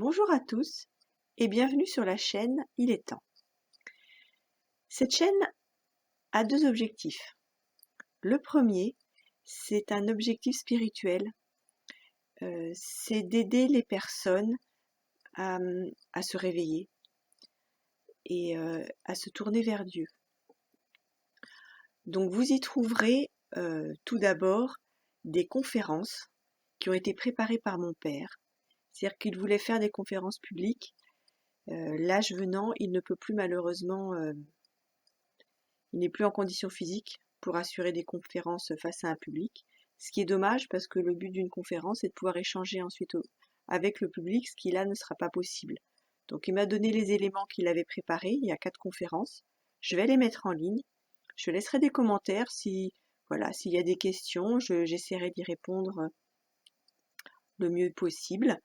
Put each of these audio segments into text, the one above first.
Bonjour à tous et bienvenue sur la chaîne Il est temps. Cette chaîne a deux objectifs. Le premier, c'est un objectif spirituel, c'est d'aider les personnes à, à se réveiller et à se tourner vers Dieu. Donc vous y trouverez tout d'abord des conférences qui ont été préparées par mon père. C'est-à-dire qu'il voulait faire des conférences publiques. L'âge venant, il ne peut plus malheureusement, il n'est plus en condition physique pour assurer des conférences face à un public, ce qui est dommage parce que le but d'une conférence est de pouvoir échanger ensuite avec le public, ce qui là ne sera pas possible. Donc il m'a donné les éléments qu'il avait préparés, il y a 4 conférences, je vais les mettre en ligne, je laisserai des commentaires si voilà, s'il y a des questions, j'essaierai d'y répondre le mieux possible.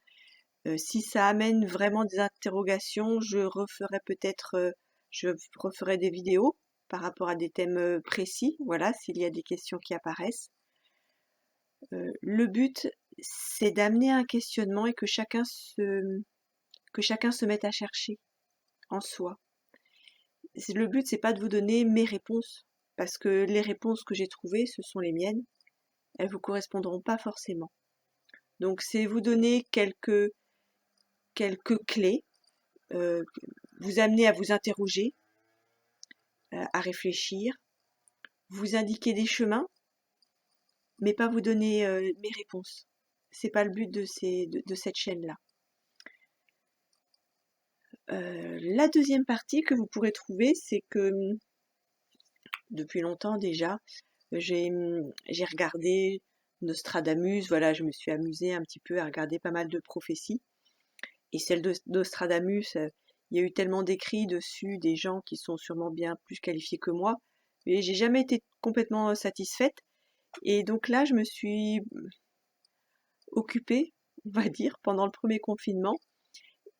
Si ça amène vraiment des interrogations, je referai des vidéos par rapport à des thèmes précis, voilà, s'il y a des questions qui apparaissent. Le but, c'est d'amener un questionnement et que chacun se mette à chercher en soi. Le but, c'est pas de vous donner mes réponses, parce que les réponses que j'ai trouvées, ce sont les miennes, elles vous correspondront pas forcément. Donc c'est vous donner quelques clés, vous amener à vous interroger, à réfléchir, vous indiquer des chemins, mais pas vous donner mes réponses. C'est pas le but de cette chaîne-là. La deuxième partie que vous pourrez trouver, c'est que depuis longtemps déjà, j'ai regardé Nostradamus, voilà, je me suis amusée un petit peu à regarder pas mal de prophéties. Et celle de Nostradamus, il y a eu tellement d'écrits dessus, des gens qui sont sûrement bien plus qualifiés que moi, mais j'ai jamais été complètement satisfaite. Et donc là, je me suis occupée, on va dire, pendant le premier confinement,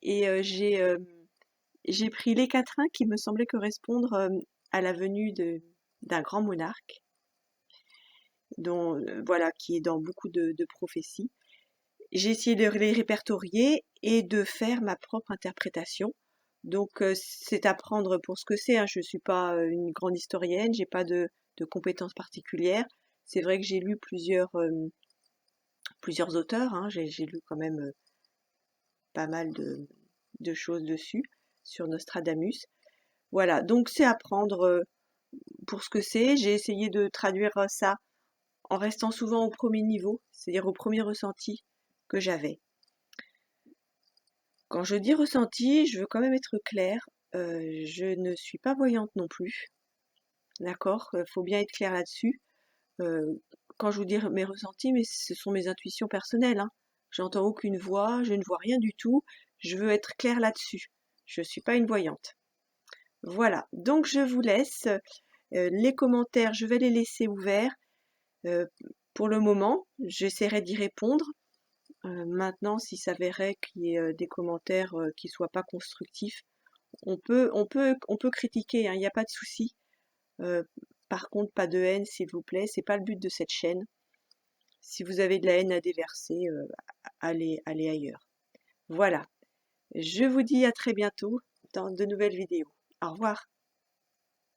et j'ai pris les quatrains qui me semblaient correspondre à la venue d'un grand monarque, dont voilà, qui est dans beaucoup de prophéties. J'ai essayé de les répertorier et de faire ma propre interprétation. Donc c'est à prendre pour ce que c'est, hein. Je ne suis pas une grande historienne, j'ai pas de compétences particulières. C'est vrai que j'ai lu plusieurs auteurs, hein. J'ai lu quand même pas mal de choses dessus, sur Nostradamus. Voilà, donc c'est à prendre pour ce que c'est. J'ai essayé de traduire ça en restant souvent au premier niveau, c'est-à-dire au premier ressenti que j'avais. Quand je dis ressenti, je veux quand même être claire. Je ne suis pas voyante non plus, d'accord? Faut bien être clair là-dessus. Euh, Quand je vous dis mes ressentis, mais ce sont mes intuitions personnelles, hein. J'entends aucune voix, je ne vois rien du tout. Je veux être claire là-dessus. Je ne suis pas une voyante. Voilà, donc je vous laisse. Les commentaires, je vais les laisser ouverts. Euh, pour le moment, j'essaierai d'y répondre. Maintenant, s'il s'avérait qu'il y ait des commentaires qui soient pas constructifs, on peut critiquer, hein, il n'y a pas de souci. Euh, Par contre, pas de haine, s'il vous plaît. C'est pas le but de cette chaîne. Si vous avez de la haine à déverser, allez ailleurs. Voilà. Je vous dis à très bientôt dans de nouvelles vidéos. Au revoir.